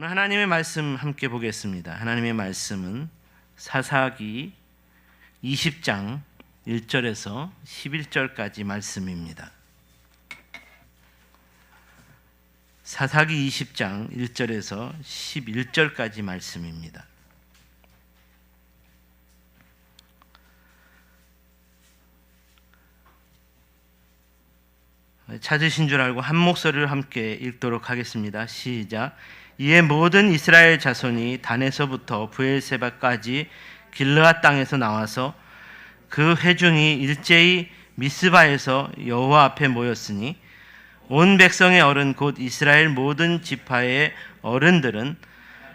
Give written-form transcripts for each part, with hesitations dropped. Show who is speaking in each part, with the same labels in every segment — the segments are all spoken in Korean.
Speaker 1: 오늘 하나님의 말씀 함께 보겠습니다. 하나님의 말씀은 사사기 20장 1절에서 11절까지 말씀입니다. 사사기 20장 1절에서 11절까지 말씀입니다. 찾으신 줄 알고 한 목소리를 함께 읽도록 하겠습니다. 시작. 이에 모든 이스라엘 자손이 단에서부터 브엘세바까지 길르앗 땅에서 나와서 그 회중이 일제히 미스바에서 여호와 앞에 모였으니 온 백성의 어른 곧 이스라엘 모든 지파의 어른들은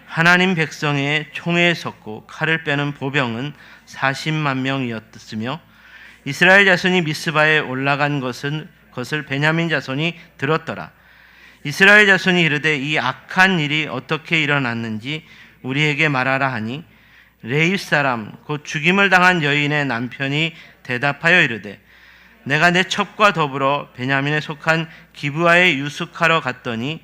Speaker 1: 하나님 백성의 총회에 섰고 칼을 빼는 보병은 40만 명이었으며 이스라엘 자손이 미스바에 올라간 것을 베냐민 자손이 들었더라. 이스라엘 자손이 이르되 이 악한 일이 어떻게 일어났는지 우리에게 말하라 하니 레위 사람 곧 죽임을 당한 여인의 남편이 대답하여 이르되 내가 내 첩과 더불어 베냐민에 속한 기브아에 유숙하러 갔더니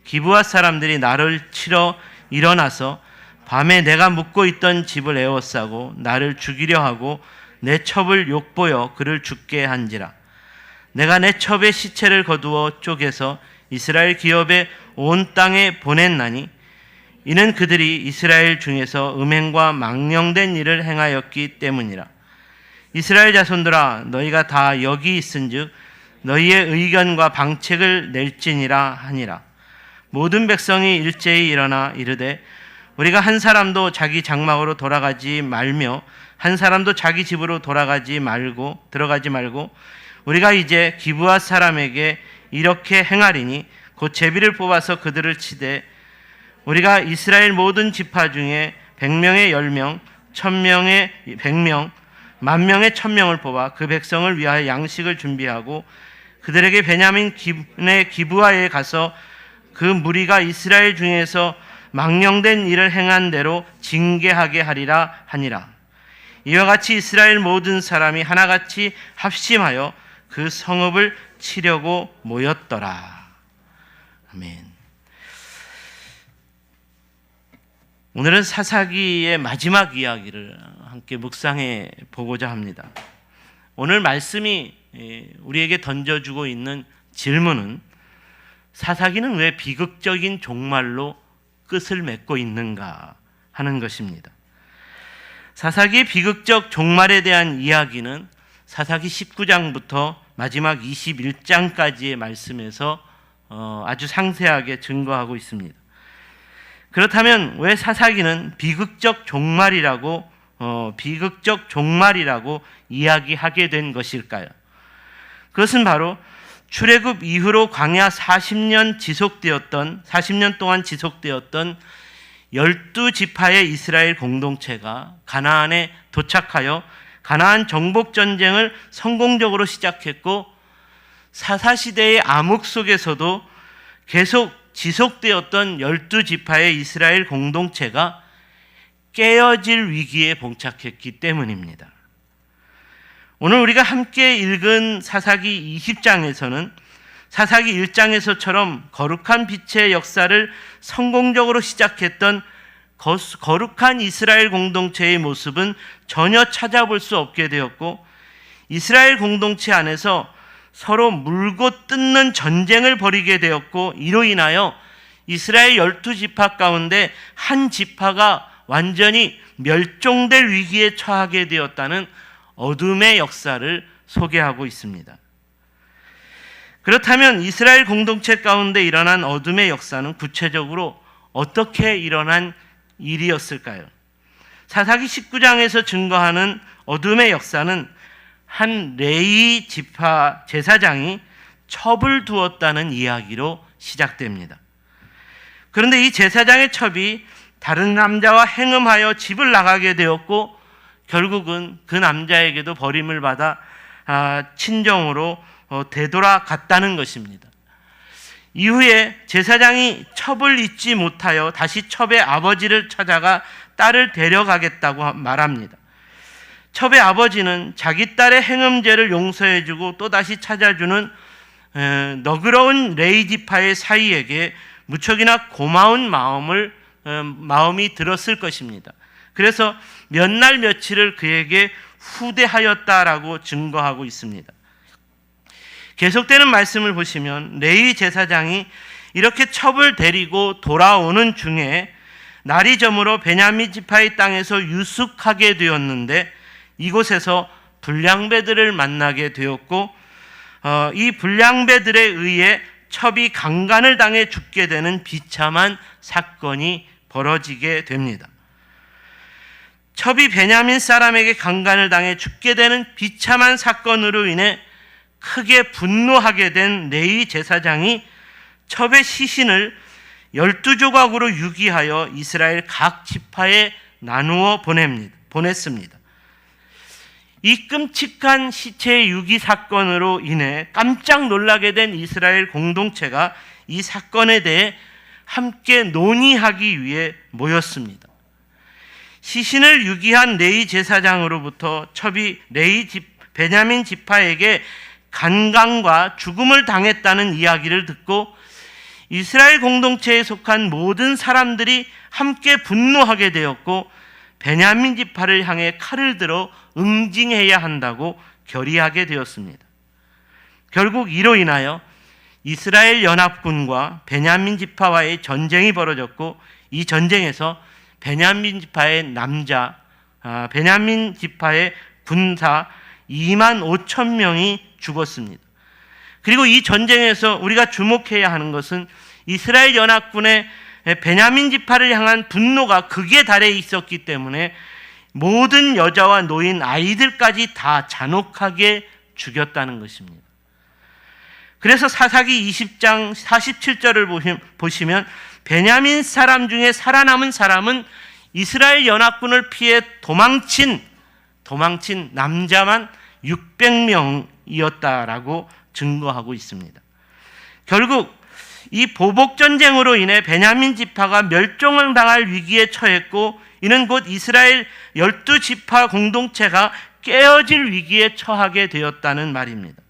Speaker 1: 기브아 사람들이 나를 치러 일어나서 밤에 내가 묵고 있던 집을 에워싸고 나를 죽이려 하고 내 첩을 욕보여 그를 죽게 한지라. 내가 내 첩의 시체를 거두어 쪼개서 이스라엘 기업의 온 땅에 보냈나니 이는 그들이 이스라엘 중에서 음행과 망령된 일을 행하였기 때문이라. 이스라엘 자손들아 너희가 다 여기 있은즉 너희의 의견과 방책을 낼지니라 하니라. 모든 백성이 일제히 일어나 이르되 우리가 한 사람도 자기 장막으로 돌아가지 말며 한 사람도 자기 집으로 들어가지 말고 우리가 이제 기브아 사람에게 이렇게 행하리니 곧 제비를 뽑아서 그들을 치되 우리가 이스라엘 모든 지파 중에 100명에 10명, 1000명에 100명, 10,000명에 1000명을 뽑아 그 백성을 위하여 양식을 준비하고 그들에게 베냐민의 기브아에 가서 그 무리가 이스라엘 중에서 망령된 일을 행한 대로 징계하게 하리라 하니라. 이와 같이 이스라엘 모든 사람이 하나같이 합심하여 그 성읍을 치려고 모였더라. 아멘. 오늘은 사사기의 마지막 이야기를 함께 묵상해 보고자 합니다. 오늘 말씀이 우리에게 던져주고 있는 질문은 사사기는 왜 비극적인 종말로 끝을 맺고 있는가 하는 것입니다. 사사기의 비극적 종말에 대한 이야기는 사사기 19장부터 마지막 21장까지의 말씀에서 아주 상세하게 증거하고 있습니다. 그렇다면 왜 사사기는 비극적 종말이라고 이야기하게 된 것일까요? 그것은 바로 출애굽 이후로 광야 40년 동안 지속되었던 12지파의 이스라엘 공동체가 가나안에 도착하여 가나안 정복 전쟁을 성공적으로 시작했고 사사시대의 암흑 속에서도 계속 지속되었던 12지파의 이스라엘 공동체가 깨어질 위기에 봉착했기 때문입니다. 오늘 우리가 함께 읽은 사사기 20장에서는 사사기 1장에서처럼 거룩한 빛의 역사를 성공적으로 시작했던 거룩한 이스라엘 공동체의 모습은 전혀 찾아볼 수 없게 되었고 이스라엘 공동체 안에서 서로 물고 뜯는 전쟁을 벌이게 되었고 이로 인하여 이스라엘 12지파 가운데 한 지파가 완전히 멸종될 위기에 처하게 되었다는 어둠의 역사를 소개하고 있습니다. 그렇다면 이스라엘 공동체 가운데 일어난 어둠의 역사는 구체적으로 어떻게 일어난 일이었을까요? 사사기 19장에서 증거하는 어둠의 역사는 한 레위 지파 제사장이 첩을 두었다는 이야기로 시작됩니다. 그런데 이 제사장의 첩이 다른 남자와 행음하여 집을 나가게 되었고 결국은 그 남자에게도 버림을 받아 친정으로 되돌아갔다는 것입니다. 이후에 제사장이 첩을 잊지 못하여 다시 첩의 아버지를 찾아가 딸을 데려가겠다고 말합니다. 첩의 아버지는 자기 딸의 행음죄를 용서해주고 또다시 찾아주는 너그러운 레위 지파의 사이에게 무척이나 고마운 마음이 들었을 것입니다. 그래서 몇 날 며칠을 그에게 후대하였다라고 증거하고 있습니다. 계속되는 말씀을 보시면 레위 제사장이 이렇게 첩을 데리고 돌아오는 중에 날이 저물어 베냐민 지파의 땅에서 유숙하게 되었는데 이곳에서 불량배들을 만나게 되었고 이 불량배들에 의해 첩이 강간을 당해 죽게 되는 비참한 사건이 벌어지게 됩니다. 첩이 베냐민 사람에게 강간을 당해 죽게 되는 비참한 사건으로 인해 크게 분노하게 된 레위 제사장이 첩의 시신을 12조각으로 유기하여 이스라엘 각 지파에 나누어 보냈습니다. 이 끔찍한 시체 유기 사건으로 인해 깜짝 놀라게 된 이스라엘 공동체가 이 사건에 대해 함께 논의하기 위해 모였습니다. 시신을 유기한 레위 제사장으로부터 첩이 베냐민 지파에게 간강과 죽음을 당했다는 이야기를 듣고 이스라엘 공동체에 속한 모든 사람들이 함께 분노하게 되었고 베냐민 지파를 향해 칼을 들어 응징해야 한다고 결의하게 되었습니다. 결국 이로 인하여 이스라엘 연합군과 베냐민 지파와의 전쟁이 벌어졌고 이 전쟁에서 베냐민 지파의 군사 2만 5천 명이 죽었습니다. 그리고 이 전쟁에서 우리가 주목해야 하는 것은 이스라엘 연합군의 베냐민 지파를 향한 분노가 극에 달해 있었기 때문에 모든 여자와 노인, 아이들까지 다 잔혹하게 죽였다는 것입니다. 그래서 사사기 20장 47절을 보시면 베냐민 사람 중에 살아남은 사람은 이스라엘 연합군을 피해 도망친 남자만 600명이었다라고 증거하고 있습니다. 결국 이 보복전쟁으로 인해 베냐민 지파가 멸종을 당할 위기에 처했고 이는 곧 이스라엘 12지파 공동체가 깨어질 위기에 처하게 되었다는 말입니다.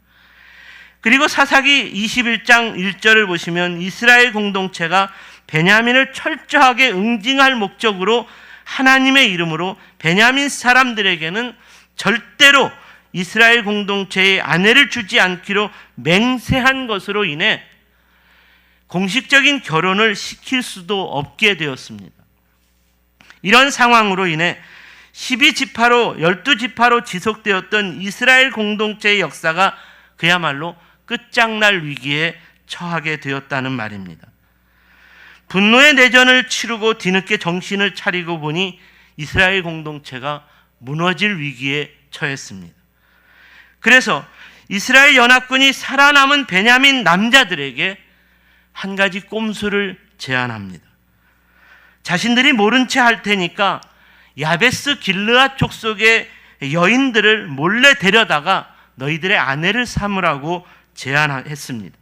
Speaker 1: 그리고 사사기 21장 1절을 보시면 이스라엘 공동체가 베냐민을 철저하게 응징할 목적으로 하나님의 이름으로 베냐민 사람들에게는 절대로 이스라엘 공동체에 아내를 주지 않기로 맹세한 것으로 인해 공식적인 결혼을 시킬 수도 없게 되었습니다. 이런 상황으로 인해 12지파로 12지파로 지속되었던 이스라엘 공동체의 역사가 그야말로 끝장날 위기에 처하게 되었다는 말입니다. 분노의 내전을 치르고 뒤늦게 정신을 차리고 보니 이스라엘 공동체가 무너질 위기에 처했습니다. 그래서 이스라엘 연합군이 살아남은 베냐민 남자들에게 한 가지 꼼수를 제안합니다. 자신들이 모른 채 할 테니까 야베스 길르앗 족속의 여인들을 몰래 데려다가 너희들의 아내를 삼으라고 제안했습니다.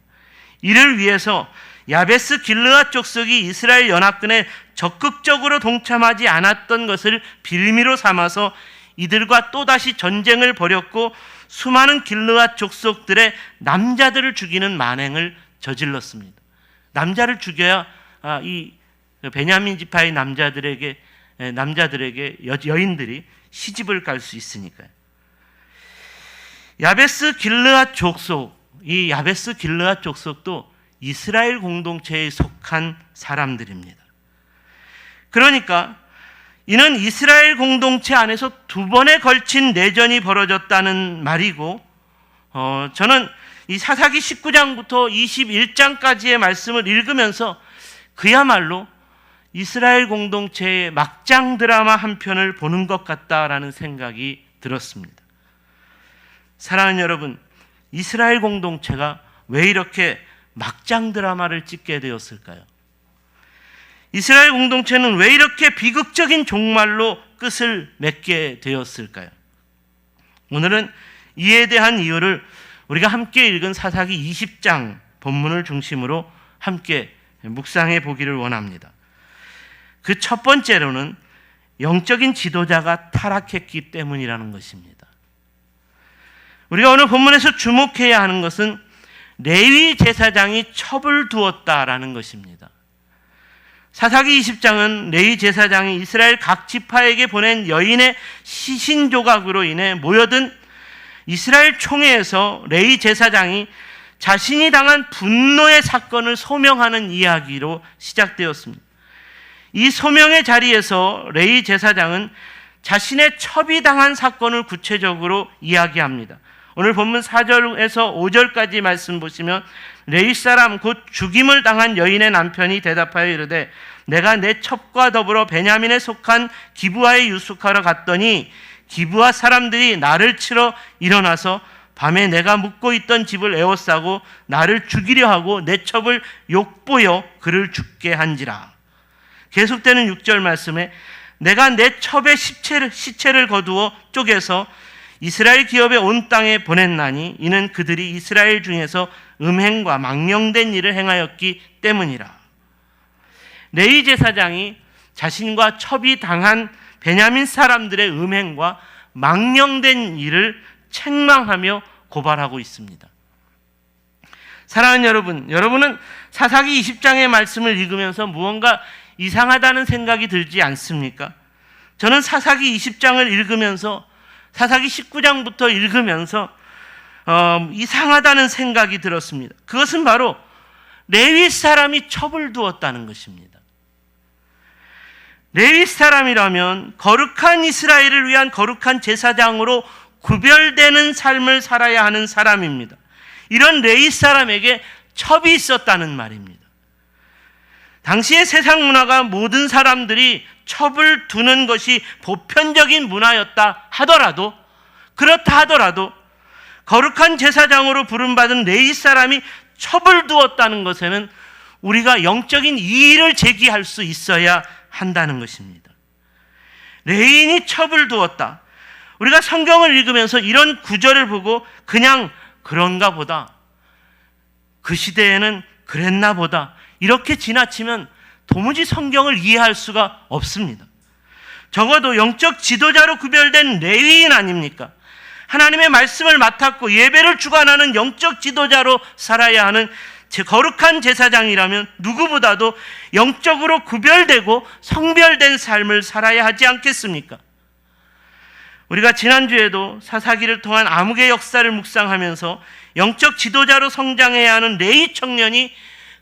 Speaker 1: 이를 위해서 야베스 길르앗 족속이 이스라엘 연합군에 적극적으로 동참하지 않았던 것을 빌미로 삼아서 이들과 또다시 전쟁을 벌였고 수많은 길르앗 족속들의 남자들을 죽이는 만행을 저질렀습니다. 남자를 죽여야 이 베냐민 지파의 남자들에게 여인들이 시집을 갈 수 있으니까요. 야베스 길르앗 족속도 이스라엘 공동체에 속한 사람들입니다. 그러니까 이는 이스라엘 공동체 안에서 두 번에 걸친 내전이 벌어졌다는 말이고 저는 이 사사기 19장부터 21장까지의 말씀을 읽으면서 그야말로 이스라엘 공동체의 막장 드라마 한 편을 보는 것 같다라는 생각이 들었습니다. 사랑하는 여러분, 이스라엘 공동체가 왜 이렇게 막장 드라마를 찍게 되었을까요? 이스라엘 공동체는 왜 이렇게 비극적인 종말로 끝을 맺게 되었을까요? 오늘은 이에 대한 이유를 우리가 함께 읽은 사사기 20장 본문을 중심으로 함께 묵상해 보기를 원합니다. 그 첫 번째로는 영적인 지도자가 타락했기 때문이라는 것입니다. 우리가 오늘 본문에서 주목해야 하는 것은 레위 제사장이 첩을 두었다라는 것입니다. 사사기 20장은 레위 제사장이 이스라엘 각 지파에게 보낸 여인의 시신 조각으로 인해 모여든 이스라엘 총회에서 레위 제사장이 자신이 당한 분노의 사건을 소명하는 이야기로 시작되었습니다. 이 소명의 자리에서 레위 제사장은 자신의 첩이당한 사건을 구체적으로 이야기합니다. 오늘 본문 4절에서 5절까지 말씀 보시면 레위 사람 곧 죽임을 당한 여인의 남편이 대답하여 이르되 내가 내 첩과 더불어 베냐민에 속한 기브아에 유숙하러 갔더니 기브아 사람들이 나를 치러 일어나서 밤에 내가 묵고 있던 집을 에워싸고 나를 죽이려 하고 내 첩을 욕보여 그를 죽게 한지라. 계속되는 6절 말씀에 내가 내 첩의 시체를 거두어 쪼개서 이스라엘 기업의 온 땅에 보냈나니 이는 그들이 이스라엘 중에서 음행과 망령된 일을 행하였기 때문이라. 레위 제사장이 자신과 첩이 당한 베냐민 사람들의 음행과 망령된 일을 책망하며 고발하고 있습니다. 사랑하는 여러분, 여러분은 사사기 20장의 말씀을 읽으면서 무언가 이상하다는 생각이 들지 않습니까? 저는 사사기 20장을 읽으면서 사사기 19장부터 읽으면서 이상하다는 생각이 들었습니다. 그것은 바로 레위 사람이 첩을 두었다는 것입니다. 레위 사람이라면 거룩한 이스라엘을 위한 거룩한 제사장으로 구별되는 삶을 살아야 하는 사람입니다. 이런 레위 사람에게 첩이 있었다는 말입니다. 당시의 세상 문화가 모든 사람들이 첩을 두는 것이 보편적인 문화였다 하더라도, 그렇다 하더라도 거룩한 제사장으로 부름받은 레위 사람이 첩을 두었다는 것에는 우리가 영적인 이의를 제기할 수 있어야 한다는 것입니다. 레위인이 첩을 두었다. 우리가 성경을 읽으면서 이런 구절을 보고 그냥 그런가 보다, 그 시대에는 그랬나 보다 이렇게 지나치면 도무지 성경을 이해할 수가 없습니다. 적어도 영적 지도자로 구별된 레위인 아닙니까? 하나님의 말씀을 맡았고 예배를 주관하는 영적 지도자로 살아야 하는 거룩한 제사장이라면 누구보다도 영적으로 구별되고 성별된 삶을 살아야 하지 않겠습니까? 우리가 지난주에도 사사기를 통한 암흑의 역사를 묵상하면서 영적 지도자로 성장해야 하는 레위 청년이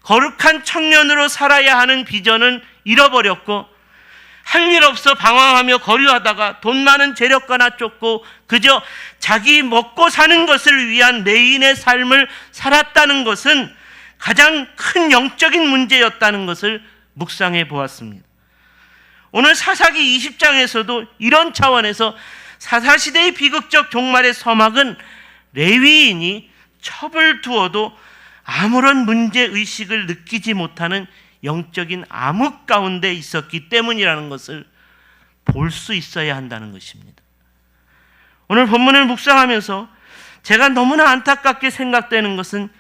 Speaker 1: 거룩한 청년으로 살아야 하는 비전은 잃어버렸고 할 일 없어 방황하며 거류하다가 돈 많은 재력가나 쫓고 그저 자기 먹고 사는 것을 위한 레위인의 삶을 살았다는 것은 가장 큰 영적인 문제였다는 것을 묵상해 보았습니다. 오늘 사사기 20장에서도 이런 차원에서 사사시대의 비극적 종말의 서막은 레위인이 첩을 두어도 아무런 문제의식을 느끼지 못하는 영적인 암흑 가운데 있었기 때문이라는 것을 볼 수 있어야 한다는 것입니다. 오늘 본문을 묵상하면서 제가 너무나 안타깝게 생각되는 것은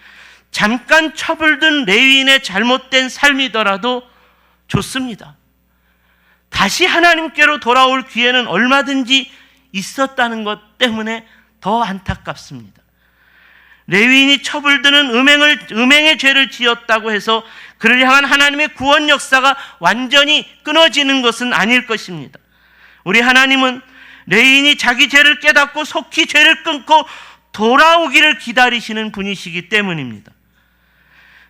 Speaker 1: 잠깐 첩을 든 레위인의 잘못된 삶이더라도 좋습니다. 다시 하나님께로 돌아올 기회는 얼마든지 있었다는 것 때문에 더 안타깝습니다. 레위인이 첩을 드는 음행의 죄를 지었다고 해서 그를 향한 하나님의 구원 역사가 완전히 끊어지는 것은 아닐 것입니다. 우리 하나님은 레위인이 자기 죄를 깨닫고 속히 죄를 끊고 돌아오기를 기다리시는 분이시기 때문입니다.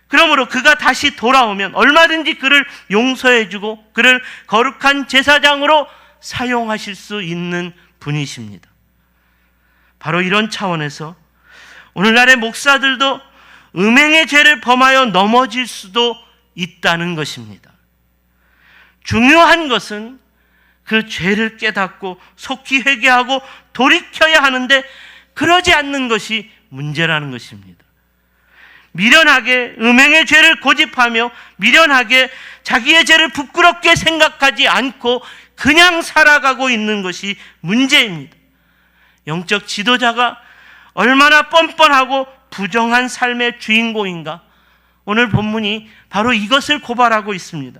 Speaker 1: 그러므로 그가 다시 돌아오면 얼마든지 그를 용서해주고 그를 거룩한 제사장으로 사용하실 수 있는 분이십니다. 바로 이런 차원에서 오늘날의 목사들도 음행의 죄를 범하여 넘어질 수도 있다는 것입니다. 중요한 것은 그 죄를 깨닫고 속히 회개하고 돌이켜야 하는데 그러지 않는 것이 문제라는 것입니다. 미련하게 음행의 죄를 고집하며 미련하게 자기의 죄를 부끄럽게 생각하지 않고 그냥 살아가고 있는 것이 문제입니다. 영적 지도자가 얼마나 뻔뻔하고 부정한 삶의 주인공인가? 오늘 본문이 바로 이것을 고발하고 있습니다.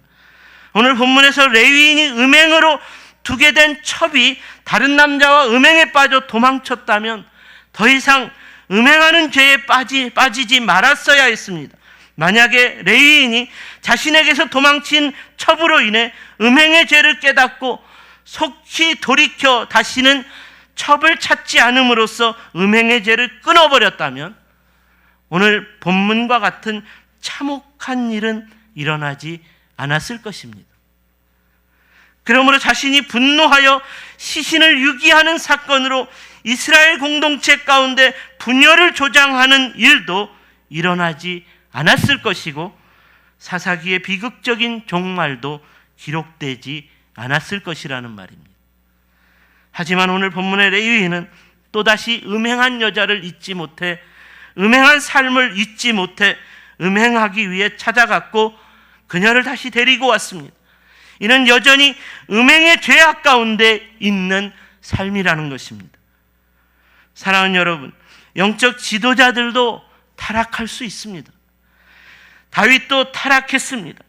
Speaker 1: 오늘 본문에서 레위인이 음행으로 두게 된 첩이 다른 남자와 음행에 빠져 도망쳤다면 더 이상 음행하는 죄에 빠지지 말았어야 했습니다. 만약에 레위인이 자신에게서 도망친 첩으로 인해 음행의 죄를 깨닫고 속히 돌이켜 다시는 첩을 찾지 않음으로써 음행의 죄를 끊어버렸다면 오늘 본문과 같은 참혹한 일은 일어나지 않았을 것입니다. 그러므로 자신이 분노하여 시신을 유기하는 사건으로 이스라엘 공동체 가운데 분열을 조장하는 일도 일어나지 않았을 것이고 사사기의 비극적인 종말도 기록되지 않았을 것이라는 말입니다. 하지만 오늘 본문의 레위인은 또다시 음행한 여자를 잊지 못해 음행한 삶을 잊지 못해 음행하기 위해 찾아갔고 그녀를 다시 데리고 왔습니다. 이는 여전히 음행의 죄악 가운데 있는 삶이라는 것입니다. 사랑하는 여러분, 영적 지도자들도 타락할 수 있습니다. 다윗도 타락했습니다.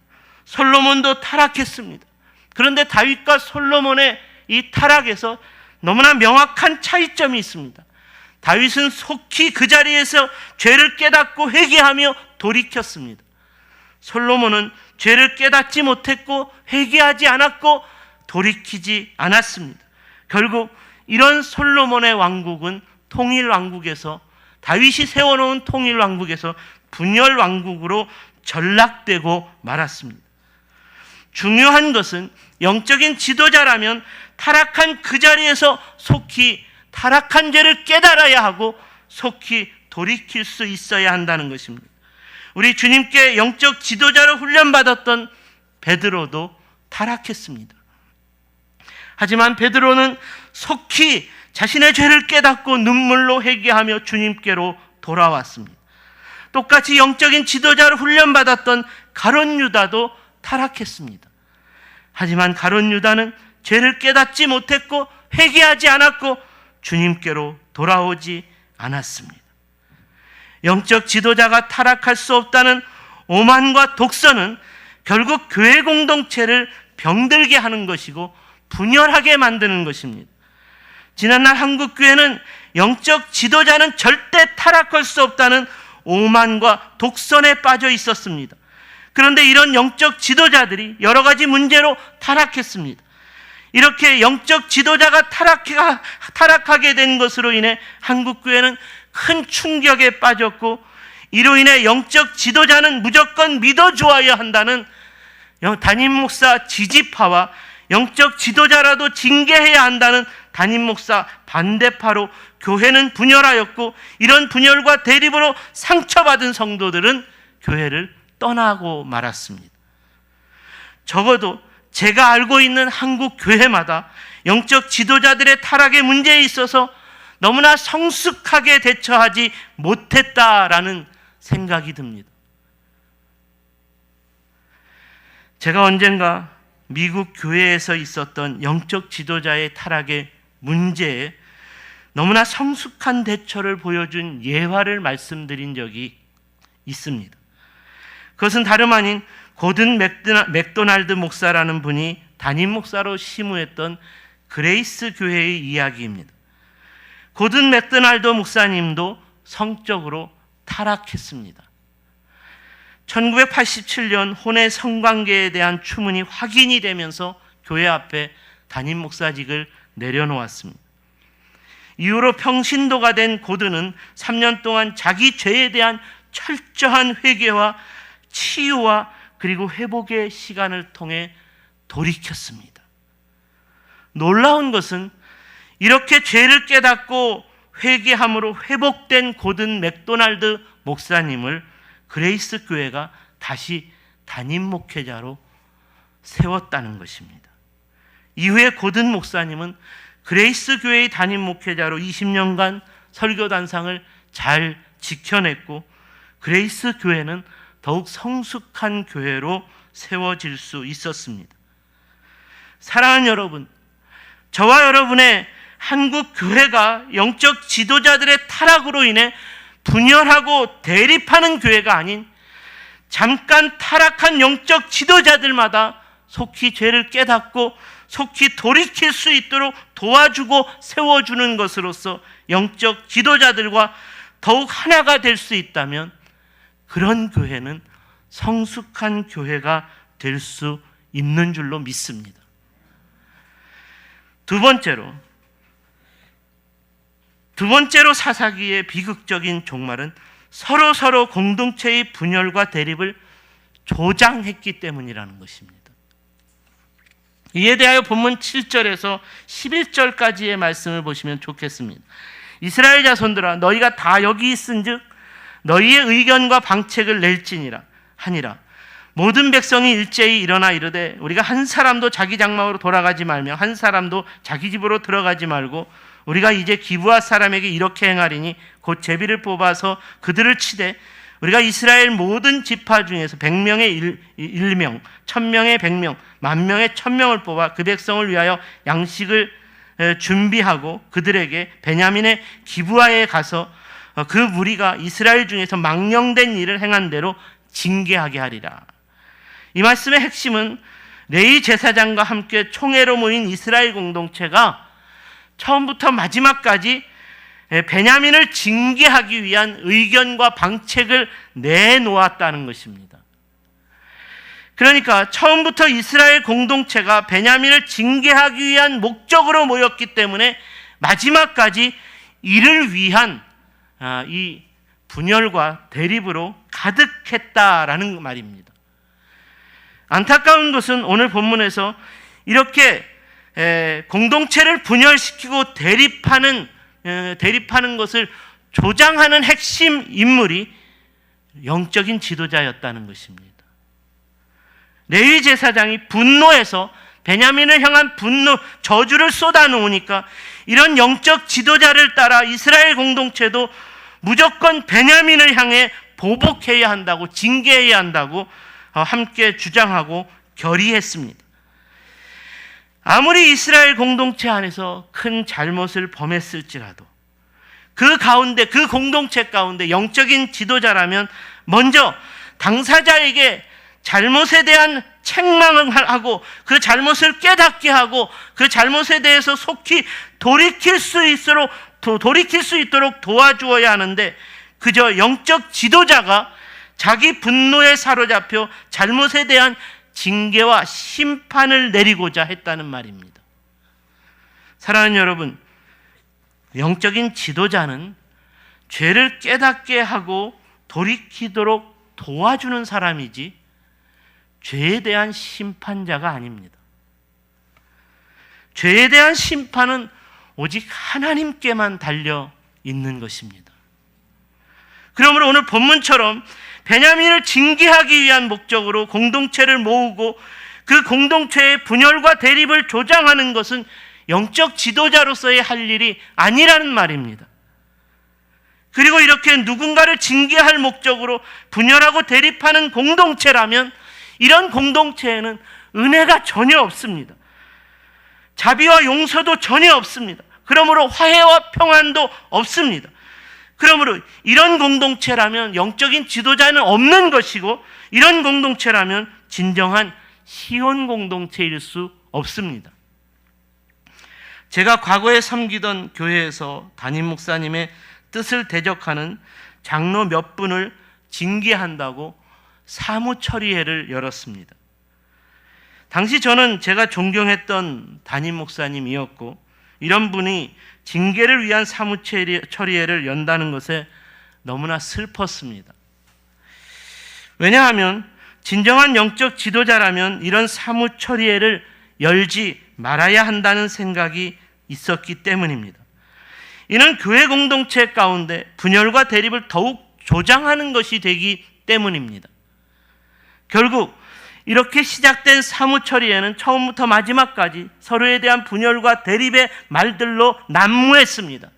Speaker 1: 솔로몬도 타락했습니다. 그런데 다윗과 솔로몬의 이 타락에서 너무나 명확한 차이점이 있습니다. 다윗은 속히 그 자리에서 죄를 깨닫고 회개하며 돌이켰습니다. 솔로몬은 죄를 깨닫지 못했고 회개하지 않았고 돌이키지 않았습니다. 결국 이런 솔로몬의 왕국은 통일왕국에서 다윗이 세워놓은 통일왕국에서 분열왕국으로 전락되고 말았습니다. 중요한 것은 영적인 지도자라면 타락한 그 자리에서 속히 타락한 죄를 깨달아야 하고 속히 돌이킬 수 있어야 한다는 것입니다. 우리 주님께 영적 지도자로 훈련받았던 베드로도 타락했습니다. 하지만 베드로는 속히 자신의 죄를 깨닫고 눈물로 회개하며 주님께로 돌아왔습니다. 똑같이 영적인 지도자로 훈련받았던 가룟 유다도 타락했습니다. 하지만 가룟 유다는 죄를 깨닫지 못했고 회개하지 않았고 주님께로 돌아오지 않았습니다. 영적 지도자가 타락할 수 없다는 오만과 독선은 결국 교회 공동체를 병들게 하는 것이고 분열하게 만드는 것입니다. 지난날 한국교회는 영적 지도자는 절대 타락할 수 없다는 오만과 독선에 빠져 있었습니다. 그런데 이런 영적 지도자들이 여러 가지 문제로 타락했습니다. 이렇게 영적 지도자가 타락하게 된 것으로 인해 한국교회는 큰 충격에 빠졌고 이로 인해 영적 지도자는 무조건 믿어주어야 한다는 담임 목사 지지파와 영적 지도자라도 징계해야 한다는 담임 목사 반대파로 교회는 분열하였고 이런 분열과 대립으로 상처받은 성도들은 교회를 떠나고 말았습니다. 적어도 제가 알고 있는 한국 교회마다 영적 지도자들의 타락의 문제에 있어서 너무나 성숙하게 대처하지 못했다라는 생각이 듭니다. 제가 언젠가 미국 교회에서 있었던 영적 지도자의 타락의 문제에 너무나 성숙한 대처를 보여준 예화를 말씀드린 적이 있습니다. 그것은 다름 아닌 고든 맥도날드 목사라는 분이 담임 목사로 심우했던 그레이스 교회의 이야기입니다. 고든 맥도날드 목사님도 성적으로 타락했습니다. 1987년 혼외 성관계에 대한 추문이 확인이 되면서 교회 앞에 담임 목사직을 내려놓았습니다. 이후로 평신도가 된 고든은 3년 동안 자기 죄에 대한 철저한 회개와 치유와 그리고 회복의 시간을 통해 돌이켰습니다. 놀라운 것은 이렇게 죄를 깨닫고 회개함으로 회복된 고든 맥도날드 목사님을 그레이스 교회가 다시 담임 목회자로 세웠다는 것입니다. 이후에 고든 목사님은 그레이스 교회의 담임 목회자로 20년간 설교단상을 잘 지켜냈고 그레이스 교회는 더욱 성숙한 교회로 세워질 수 있었습니다. 사랑하는 여러분, 저와 여러분의 한국 교회가 영적 지도자들의 타락으로 인해 분열하고 대립하는 교회가 아닌 잠깐 타락한 영적 지도자들마다 속히 죄를 깨닫고 속히 돌이킬 수 있도록 도와주고 세워주는 것으로서 영적 지도자들과 더욱 하나가 될 수 있다면 그런 교회는 성숙한 교회가 될 수 있는 줄로 믿습니다. 두 번째로 사사기의 비극적인 종말은 서로 공동체의 분열과 대립을 조장했기 때문이라는 것입니다. 이에 대하여 본문 7절에서 11절까지의 말씀을 보시면 좋겠습니다. 이스라엘 자손들아, 너희가 다 여기 있은즉 너희의 의견과 방책을 낼지니라 하니라. 모든 백성이 일제히 일어나 이르되 우리가 한 사람도 자기 장막으로 돌아가지 말며 한 사람도 자기 집으로 들어가지 말고 우리가 이제 기브아 사람에게 이렇게 행하리니 곧 제비를 뽑아서 그들을 치되 우리가 이스라엘 모든 지파 중에서 100명의 1명, 1000명의 100명, 10,000명의 1000명을 뽑아 그 백성을 위하여 양식을 준비하고 그들에게 베냐민의 기브아에 가서 그 무리가 이스라엘 중에서 망령된 일을 행한 대로 징계하게 하리라. 이 말씀의 핵심은 레위 제사장과 함께 총회로 모인 이스라엘 공동체가 처음부터 마지막까지 베냐민을 징계하기 위한 의견과 방책을 내놓았다는 것입니다. 그러니까 처음부터 이스라엘 공동체가 베냐민을 징계하기 위한 목적으로 모였기 때문에 마지막까지 이를 위한 이 분열과 대립으로 가득했다라는 말입니다. 안타까운 것은 오늘 본문에서 이렇게 공동체를 분열시키고 대립하는 것을 조장하는 핵심 인물이 영적인 지도자였다는 것입니다. 레위 제사장이 분노해서 베냐민을 향한 저주를 쏟아놓으니까 이런 영적 지도자를 따라 이스라엘 공동체도 무조건 베냐민을 향해 보복해야 한다고, 징계해야 한다고 함께 주장하고 결의했습니다. 아무리 이스라엘 공동체 안에서 큰 잘못을 범했을지라도 그 공동체 가운데 영적인 지도자라면 먼저 당사자에게 잘못에 대한 책망을 하고 그 잘못을 깨닫게 하고 그 잘못에 대해서 속히 돌이킬 수 있도록 도와주어야 하는데 그저 영적 지도자가 자기 분노에 사로잡혀 잘못에 대한 징계와 심판을 내리고자 했다는 말입니다. 사랑하는 여러분, 영적인 지도자는 죄를 깨닫게 하고 돌이키도록 도와주는 사람이지 죄에 대한 심판자가 아닙니다. 죄에 대한 심판은 오직 하나님께만 달려 있는 것입니다. 그러므로 오늘 본문처럼 베냐민을 징계하기 위한 목적으로 공동체를 모으고 그 공동체의 분열과 대립을 조장하는 것은 영적 지도자로서의 할 일이 아니라는 말입니다. 그리고 이렇게 누군가를 징계할 목적으로 분열하고 대립하는 공동체라면 이런 공동체에는 은혜가 전혀 없습니다. 자비와 용서도 전혀 없습니다. 그러므로 화해와 평안도 없습니다. 그러므로 이런 공동체라면 영적인 지도자는 없는 것이고 이런 공동체라면 진정한 시온 공동체일 수 없습니다. 제가 과거에 섬기던 교회에서 담임 목사님의 뜻을 대적하는 장로 몇 분을 징계한다고 사무처리회를 열었습니다. 당시 저는 제가 존경했던 담임 목사님이었고 이런 분이 징계를 위한 사무처리회를 연다는 것에 너무나 슬펐습니다. 왜냐하면 진정한 영적 지도자라면 이런 사무처리회를 열지 말아야 한다는 생각이 있었기 때문입니다. 이는 교회 공동체 가운데 분열과 대립을 더욱 조장하는 것이 되기 때문입니다. 결국 이렇게 시작된 사무처리에는 처음부터 마지막까지 서로에 대한 분열과 대립의 말들로 난무했습니다.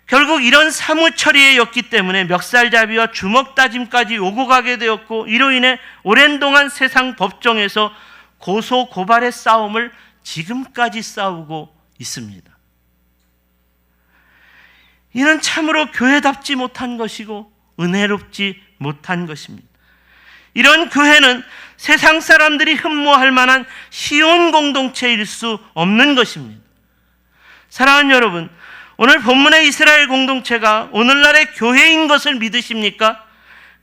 Speaker 1: 결국 이런 사무처리였기 때문에 멱살잡이와 주먹다짐까지 오고 가게 되었고 이로 인해 오랜 동안 세상 법정에서 고소 고발의 싸움을 지금까지 싸우고 있습니다. 이는 참으로 교회답지 못한 것이고 은혜롭지 못한 것입니다. 이런 교회는 세상 사람들이 흠모할 만한 시온 공동체일 수 없는 것입니다. 사랑하는 여러분, 오늘 본문의 이스라엘 공동체가 오늘날의 교회인 것을 믿으십니까?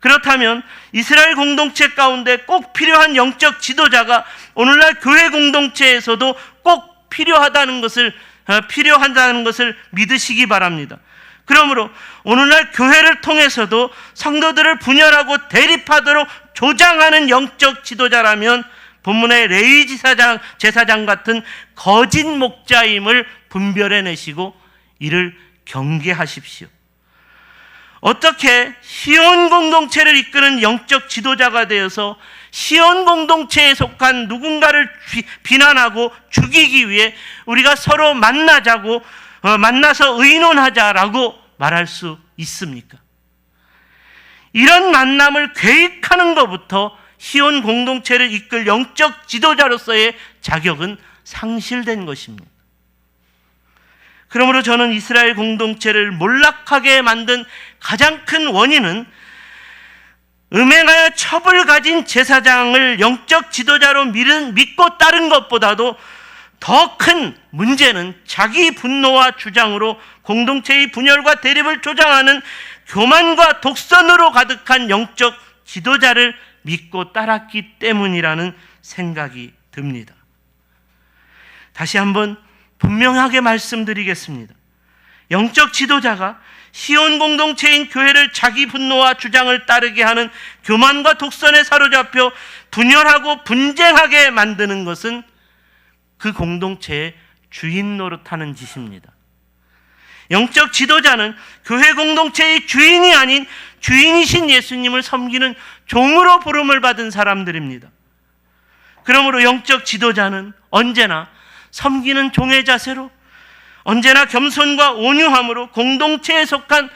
Speaker 1: 그렇다면 이스라엘 공동체 가운데 꼭 필요한 영적 지도자가 오늘날 교회 공동체에서도 꼭 필요하다는 것을 믿으시기 바랍니다. 그러므로 오늘날 교회를 통해서도 성도들을 분열하고 대립하도록 조장하는 영적 지도자라면 본문의 레위 제사장 같은 거짓 목자임을 분별해내시고 이를 경계하십시오. 어떻게 시온 공동체를 이끄는 영적 지도자가 되어서 시온 공동체에 속한 누군가를 비난하고 죽이기 위해 우리가 서로 만나서 의논하자라고 말할 수 있습니까? 이런 만남을 계획하는 것부터 시온 공동체를 이끌 영적 지도자로서의 자격은 상실된 것입니다. 그러므로 저는 이스라엘 공동체를 몰락하게 만든 가장 큰 원인은 음행하여 첩을 가진 제사장을 영적 지도자로 믿고 따른 것보다도 더 큰 문제는 자기 분노와 주장으로 공동체의 분열과 대립을 조장하는 교만과 독선으로 가득한 영적 지도자를 믿고 따랐기 때문이라는 생각이 듭니다. 다시 한번 분명하게 말씀드리겠습니다. 영적 지도자가 시온 공동체인 교회를 자기 분노와 주장을 따르게 하는 교만과 독선에 사로잡혀 분열하고 분쟁하게 만드는 것은 그 공동체의 주인 노릇하는 짓입니다. 영적 지도자는 교회 공동체의 주인이 아닌 주인이신 예수님을 섬기는 종으로 부름을 받은 사람들입니다. 그러므로 영적 지도자는 언제나 섬기는 종의 자세로, 언제나 겸손과 온유함으로 공동체에 속한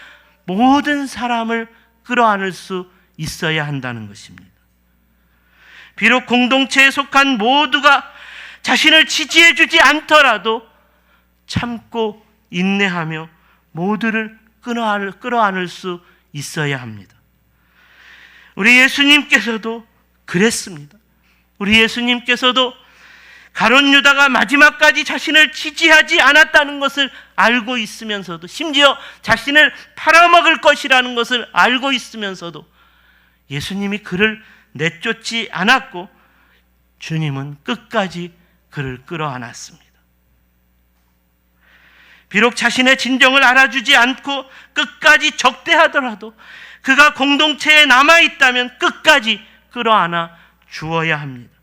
Speaker 1: 모든 사람을 끌어안을 수 있어야 한다는 것입니다. 비록 공동체에 속한 모두가 자신을 지지해 주지 않더라도 참고 인내하며 모두를 끌어안을 수 있어야 합니다. 우리 예수님께서도 그랬습니다. 우리 예수님께서도 가룟 유다가 마지막까지 자신을 지지하지 않았다는 것을 알고 있으면서도, 심지어 자신을 팔아먹을 것이라는 것을 알고 있으면서도 예수님이 그를 내쫓지 않았고 주님은 끝까지 그를 끌어안았습니다. 비록 자신의 진정을 알아주지 않고 끝까지 적대하더라도 그가 공동체에 남아있다면 끝까지 끌어안아 주어야 합니다.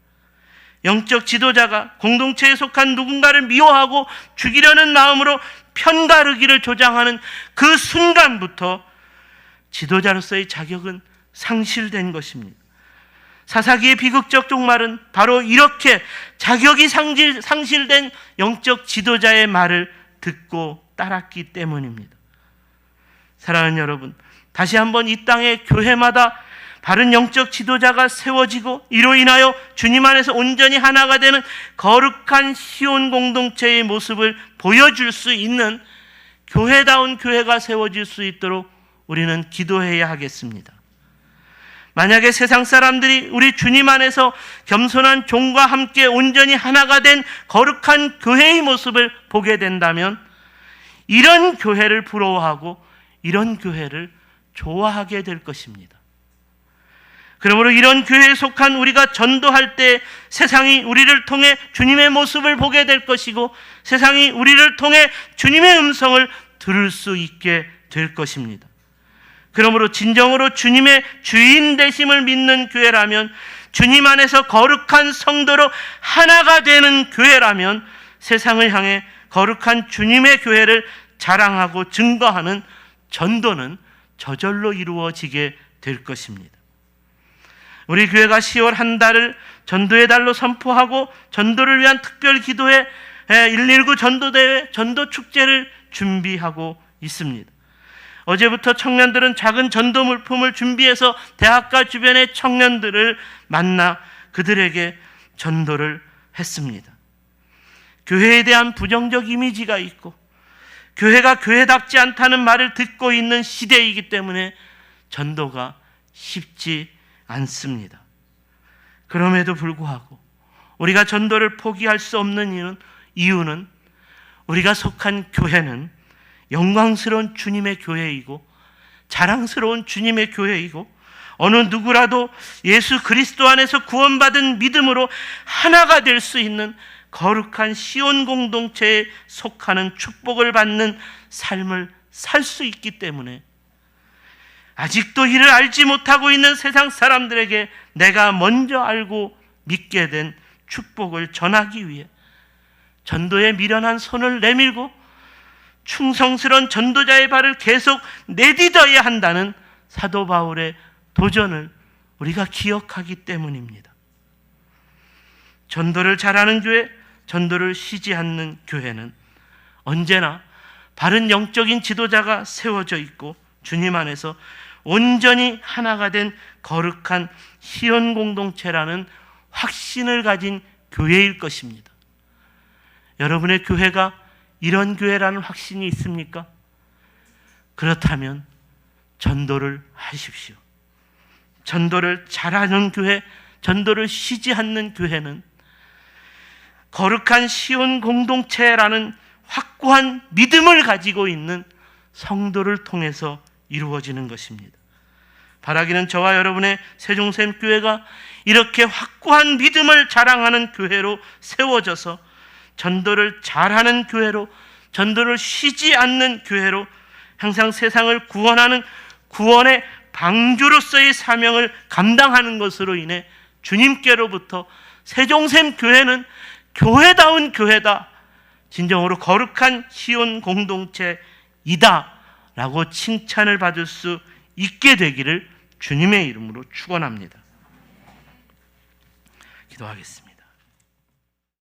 Speaker 1: 영적 지도자가 공동체에 속한 누군가를 미워하고 죽이려는 마음으로 편가르기를 조장하는 그 순간부터 지도자로서의 자격은 상실된 것입니다. 사사기의 비극적 종말은 바로 이렇게 자격이 상실된 영적 지도자의 말을 듣고 따랐기 때문입니다. 사랑하는 여러분, 다시 한번 이 땅의 교회마다 바른 영적 지도자가 세워지고 이로 인하여 주님 안에서 온전히 하나가 되는 거룩한 시온 공동체의 모습을 보여줄 수 있는 교회다운 교회가 세워질 수 있도록 우리는 기도해야 하겠습니다. 만약에 세상 사람들이 우리 주님 안에서 겸손한 종과 함께 온전히 하나가 된 거룩한 교회의 모습을 보게 된다면 이런 교회를 부러워하고 이런 교회를 좋아하게 될 것입니다. 그러므로 이런 교회에 속한 우리가 전도할 때 세상이 우리를 통해 주님의 모습을 보게 될 것이고 세상이 우리를 통해 주님의 음성을 들을 수 있게 될 것입니다. 그러므로 진정으로 주님의 주인 되심을 믿는 교회라면, 주님 안에서 거룩한 성도로 하나가 되는 교회라면 세상을 향해 거룩한 주님의 교회를 자랑하고 증거하는 전도는 저절로 이루어지게 될 것입니다. 우리 교회가 10월 한 달을 전도의 달로 선포하고 전도를 위한 특별 기도회, 119 전도대회, 전도축제를 준비하고 있습니다. 어제부터 청년들은 작은 전도 물품을 준비해서 대학가 주변의 청년들을 만나 그들에게 전도를 했습니다. 교회에 대한 부정적 이미지가 있고 교회가 교회답지 않다는 말을 듣고 있는 시대이기 때문에 전도가 쉽지 않습니다. 그럼에도 불구하고 우리가 전도를 포기할 수 없는 이유는 우리가 속한 교회는 영광스러운 주님의 교회이고 자랑스러운 주님의 교회이고 어느 누구라도 예수 그리스도 안에서 구원받은 믿음으로 하나가 될 수 있는 거룩한 시온 공동체에 속하는 축복을 받는 삶을 살 수 있기 때문에 아직도 이를 알지 못하고 있는 세상 사람들에게 내가 먼저 알고 믿게 된 축복을 전하기 위해 전도에 미련한 손을 내밀고 충성스러운 전도자의 발을 계속 내딛어야 한다는 사도 바울의 도전을 우리가 기억하기 때문입니다. 전도를 잘하는 교회, 전도를 쉬지 않는 교회는 언제나 바른 영적인 지도자가 세워져 있고 주님 안에서 온전히 하나가 된 거룩한 시온 공동체라는 확신을 가진 교회일 것입니다. 여러분의 교회가 이런 교회라는 확신이 있습니까? 그렇다면 전도를 하십시오. 전도를 잘하는 교회, 전도를 쉬지 않는 교회는 거룩한 시온 공동체라는 확고한 믿음을 가지고 있는 성도를 통해서 이루어지는 것입니다. 바라기는 저와 여러분의 세종샘교회가 이렇게 확고한 믿음을 자랑하는 교회로 세워져서 전도를 잘하는 교회로, 전도를 쉬지 않는 교회로 항상 세상을 구원하는 구원의 방주로서의 사명을 감당하는 것으로 인해 주님께로부터 세종샘교회는 교회다운 교회다, 진정으로 거룩한 시온 공동체이다 라고 칭찬을 받을 수 있게 되기를 주님의 이름으로 축원합니다. 기도하겠습니다.